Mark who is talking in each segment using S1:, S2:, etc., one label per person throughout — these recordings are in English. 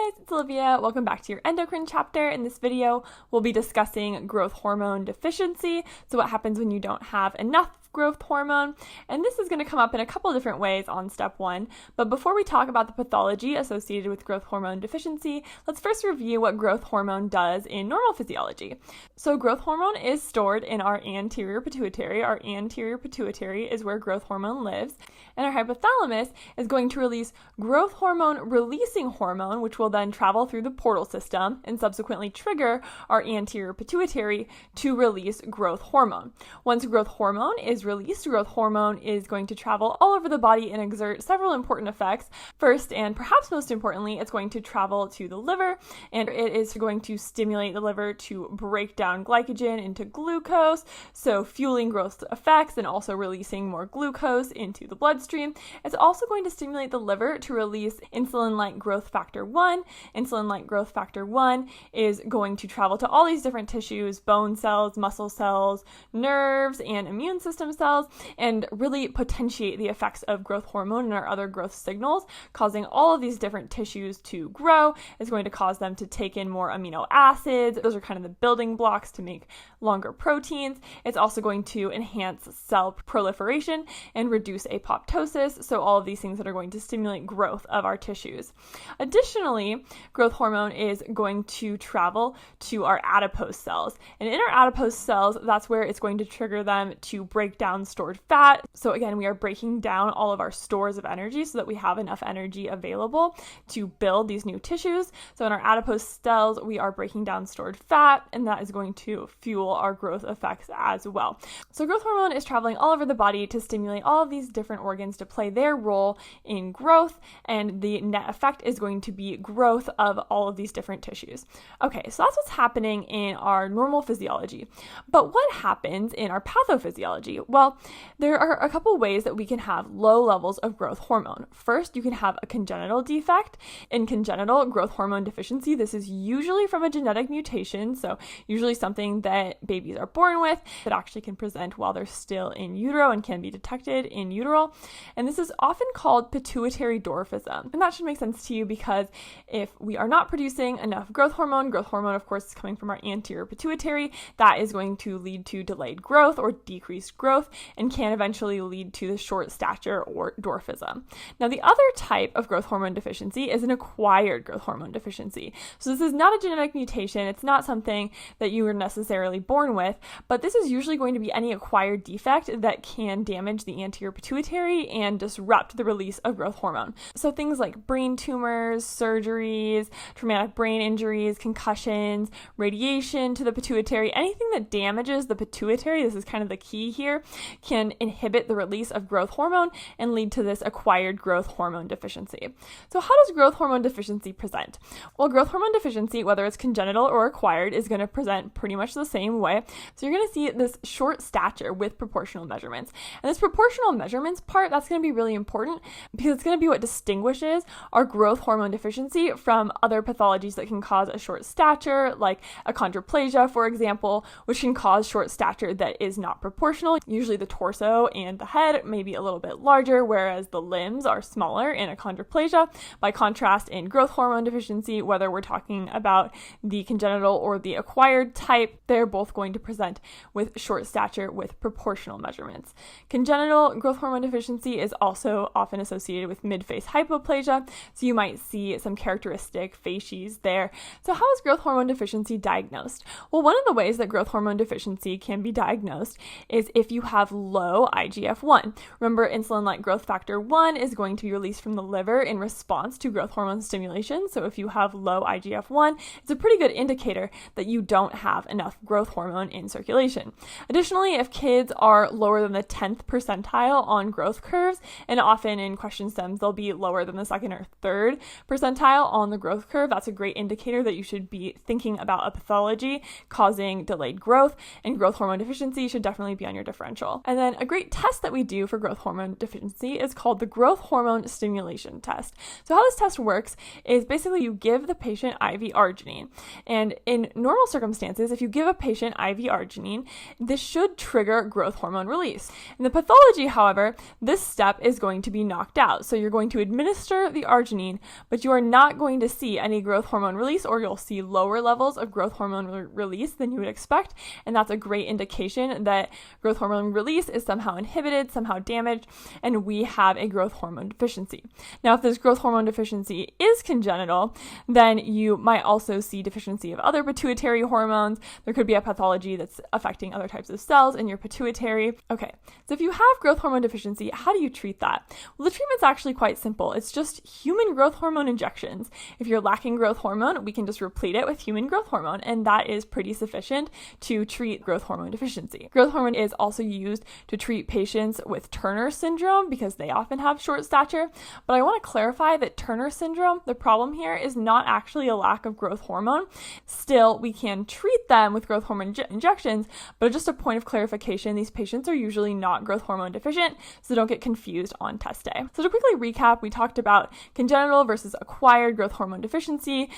S1: Hey guys, it's Olivia. Welcome back to your endocrine chapter. In this video, we'll be discussing growth hormone deficiency. So what happens when you don't have enough growth hormone, and this is going to come up in a couple different ways on step 1. But before we talk about the pathology associated with growth hormone deficiency, let's first review what growth hormone does in normal physiology. So growth hormone is stored in our anterior pituitary. Our anterior pituitary is where growth hormone lives, and our hypothalamus is going to release growth hormone releasing hormone, which will then travel through the portal system and subsequently trigger our anterior pituitary to release growth hormone. Once growth hormone is released, growth hormone is going to travel all over the body and exert several important effects. First, and perhaps most importantly, it's going to travel to the liver, and it is going to stimulate the liver to break down glycogen into glucose, so fueling growth effects and also releasing more glucose into the bloodstream. It's also going to stimulate the liver to release insulin-like growth factor 1. Insulin-like growth factor 1 is going to travel to all these different tissues, bone cells, muscle cells, nerves, and immune system cells, and really potentiate the effects of growth hormone and our other growth signals, causing all of these different tissues to grow. It's going to cause them to take in more amino acids. Those are kind of the building blocks to make longer proteins. It's also going to enhance cell proliferation and reduce apoptosis, so all of these things that are going to stimulate growth of our tissues. Additionally, growth hormone is going to travel to our adipose cells, and in our adipose cells, that's where it's going to trigger them to break down stored fat. So again, we are breaking down all of our stores of energy so that we have enough energy available to build these new tissues. So in our adipose cells, we are breaking down stored fat, and that is going to fuel our growth effects as well. So growth hormone is traveling all over the body to stimulate all of these different organs to play their role in growth, and the net effect is going to be growth of all of these different tissues. Okay, so that's what's happening in our normal physiology. But what happens in our pathophysiology? Well, there are a couple ways that we can have low levels of growth hormone. First, you can have a congenital defect. In congenital growth hormone deficiency, this is usually from a genetic mutation, so usually something that babies are born with that actually can present while they're still in utero and can be detected in utero. And this is often called pituitary dwarfism. And that should make sense to you because if we are not producing enough growth hormone, of course is coming from our anterior pituitary, that is going to lead to delayed growth or decreased growth and can eventually lead to the short stature or dwarfism. Now, the other type of growth hormone deficiency is an acquired growth hormone deficiency. So this is not a genetic mutation. It's not something that you were necessarily born with, but this is usually going to be any acquired defect that can damage the anterior pituitary and disrupt the release of growth hormone. So things like brain tumors, surgeries, traumatic brain injuries, concussions, radiation to the pituitary, anything that damages the pituitary, this is kind of the key here, can inhibit the release of growth hormone and lead to this acquired growth hormone deficiency. So how does growth hormone deficiency present? Well, growth hormone deficiency, whether it's congenital or acquired, is going to present pretty much the same way. So you're going to see this short stature with proportional measurements. And this proportional measurements part, that's going to be really important because it's going to be what distinguishes our growth hormone deficiency from other pathologies that can cause a short stature, like achondroplasia, for example, which can cause short stature that is not proportional. Usually the torso and the head may be a little bit larger, whereas the limbs are smaller in achondroplasia. By contrast, in growth hormone deficiency, whether we're talking about the congenital or the acquired type, they're both going to present with short stature with proportional measurements. Congenital growth hormone deficiency is also often associated with mid-face hypoplasia, so you might see some characteristic facies there. So how is growth hormone deficiency diagnosed? Well, one of the ways that growth hormone deficiency can be diagnosed is if you have low IGF-1. Remember, insulin-like growth factor 1 is going to be released from the liver in response to growth hormone stimulation. So if you have low IGF-1, it's a pretty good indicator that you don't have enough growth hormone in circulation. Additionally, if kids are lower than the 10th percentile on growth curves, and often in question stems, they'll be lower than the 2nd or 3rd percentile on the growth curve, that's a great indicator that you should be thinking about a pathology causing delayed growth, and growth hormone deficiency should definitely be on your differential differential. And then a great test that we do for growth hormone deficiency is called the growth hormone stimulation test. So how this test works is basically you give the patient IV arginine. And in normal circumstances, if you give a patient IV arginine, this should trigger growth hormone release. In the pathology, however, this step is going to be knocked out. So you're going to administer the arginine, but you are not going to see any growth hormone release, or you'll see lower levels of growth hormone release than you would expect. And that's a great indication that growth hormone release is somehow inhibited, somehow damaged, and we have a growth hormone deficiency. Now, if this growth hormone deficiency is congenital, then you might also see deficiency of other pituitary hormones. There could be a pathology that's affecting other types of cells in your pituitary. Okay, so if you have growth hormone deficiency, how do you treat that? Well, the treatment's actually quite simple. It's just human growth hormone injections. If you're lacking growth hormone, we can just replete it with human growth hormone, and that is pretty sufficient to treat growth hormone deficiency. Growth hormone is also used to treat patients with Turner syndrome because they often have short stature. But I want to clarify that Turner syndrome, the problem here is not actually a lack of growth hormone. Still, we can treat them with growth hormone injections, but just a point of clarification, these patients are usually not growth hormone deficient, so don't get confused on test day. So to quickly recap, we talked about congenital versus acquired growth hormone deficiency.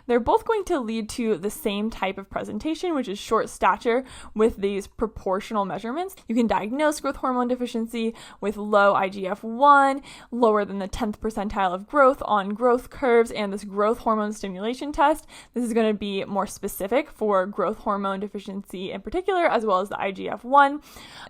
S1: They're both going to lead to the same type of presentation, which is short stature with these proportional measurements. You can diagnose growth hormone deficiency with low IGF-1, lower than the 10th percentile of growth on growth curves, and this growth hormone stimulation test. This is going to be more specific for growth hormone deficiency in particular, as well as the IGF-1.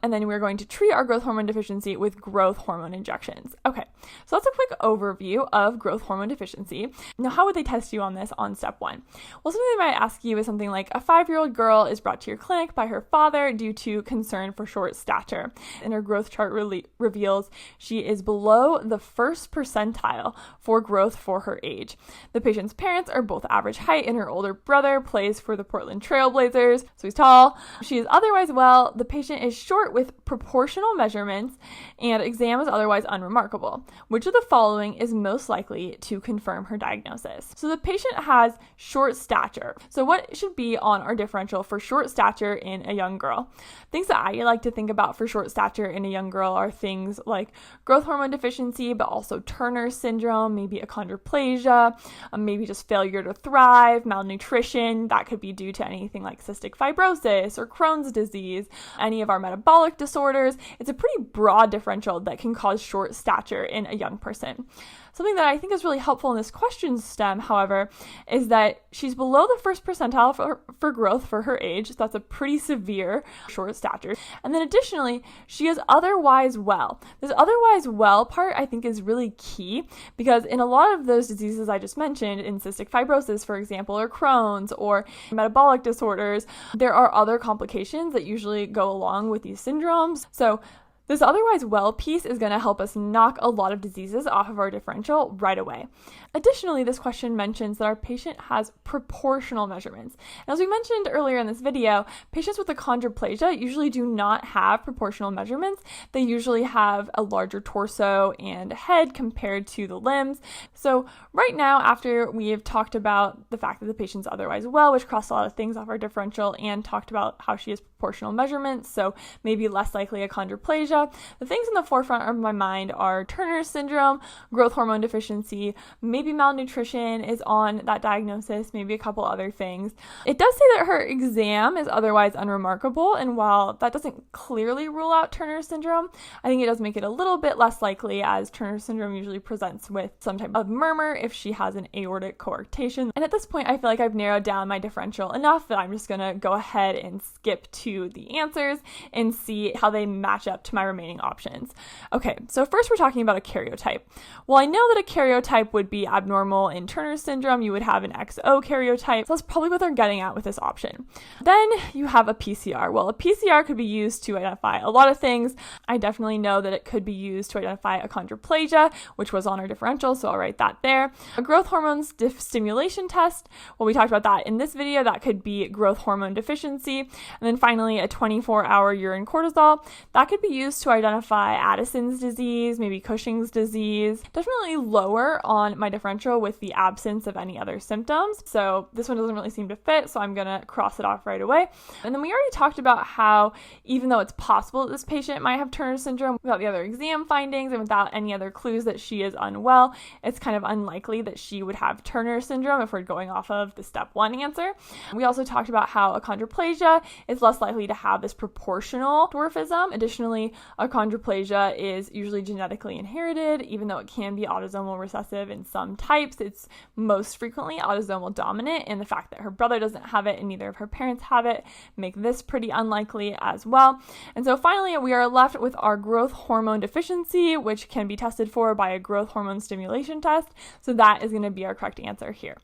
S1: And then we're going to treat our growth hormone deficiency with growth hormone injections. Okay, so that's a quick overview of growth hormone deficiency. Now, how would they test you on this on step one? Well, something they might ask you is something like a 5-year-old girl is brought to your clinic by her father due to concern for short stature. And her growth chart reveals she is below the first percentile for growth for her age. The patient's parents are both average height, and her older brother plays for the Portland Trail Blazers, so he's tall. She is otherwise well. The patient is short with proportional measurements, and exam is otherwise unremarkable. Which of the following is most likely to confirm her diagnosis? So the patient has short stature. So what should be on our differential for short stature in a young girl? Things that I like to think about for short stature in a young girl are things like growth hormone deficiency, but also Turner syndrome, maybe achondroplasia, maybe just failure to thrive, malnutrition. That could be due to anything like cystic fibrosis or Crohn's disease, any of our metabolic disorders. It's a pretty broad differential that can cause short stature in a young person. Something that I think is really helpful in this question stem, however, is that she's below the first percentile for growth for her age. So that's a pretty severe short stature. And then additionally, she is otherwise well. This otherwise well part I think is really key because in a lot of those diseases I just mentioned, in cystic fibrosis, for example, or Crohn's or metabolic disorders, there are other complications that usually go along with these syndromes. So this otherwise well piece is going to help us knock a lot of diseases off of our differential right away. Additionally, this question mentions that our patient has proportional measurements. And as we mentioned earlier in this video, patients with achondroplasia usually do not have proportional measurements. They usually have a larger torso and head compared to the limbs. So right now, after we have talked about the fact that the patient's otherwise well, which crossed a lot of things off our differential, and talked about how she has proportional measurements, so maybe less likely achondroplasia, the things in the forefront of my mind are Turner syndrome, growth hormone deficiency, maybe malnutrition is on that diagnosis, maybe a couple other things. It does say that her exam is otherwise unremarkable, and while that doesn't clearly rule out Turner syndrome, I think it does make it a little bit less likely, as Turner syndrome usually presents with some type of murmur if she has an aortic coarctation. And at this point, I feel like I've narrowed down my differential enough that I'm just going to go ahead and skip to the answers and see how they match up to my remaining options. Okay, so first we're talking about a karyotype. Well, I know that a karyotype would be abnormal in Turner syndrome. You would have an XO karyotype. So that's probably what they're getting at with this option. Then you have a PCR. Well, a PCR could be used to identify a lot of things. I definitely know that it could be used to identify achondroplasia, which was on our differential, so I'll write that there. A growth hormone stimulation test. Well, we talked about that in this video. That could be growth hormone deficiency. And then finally, a 24-hour urine cortisol. That could be used tests to identify Addison's disease, maybe Cushing's disease. Definitely lower on my differential with the absence of any other symptoms. So this one doesn't really seem to fit, so I'm gonna cross it off right away. And then we already talked about how even though it's possible that this patient might have Turner syndrome without the other exam findings and without any other clues that she is unwell, it's kind of unlikely that she would have Turner syndrome if we're going off of the step 1 answer. We also talked about how achondroplasia is less likely to have this proportional dwarfism. Additionally, achondroplasia is usually genetically inherited, even though it can be autosomal recessive in some types. It's most frequently autosomal dominant, and the fact that her brother doesn't have it and neither of her parents have it make this pretty unlikely as well. And so finally, we are left with our growth hormone deficiency, which can be tested for by a growth hormone stimulation test. So that is going to be our correct answer here.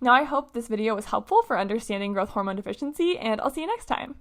S1: Now, I hope this video was helpful for understanding growth hormone deficiency, and I'll see you next time.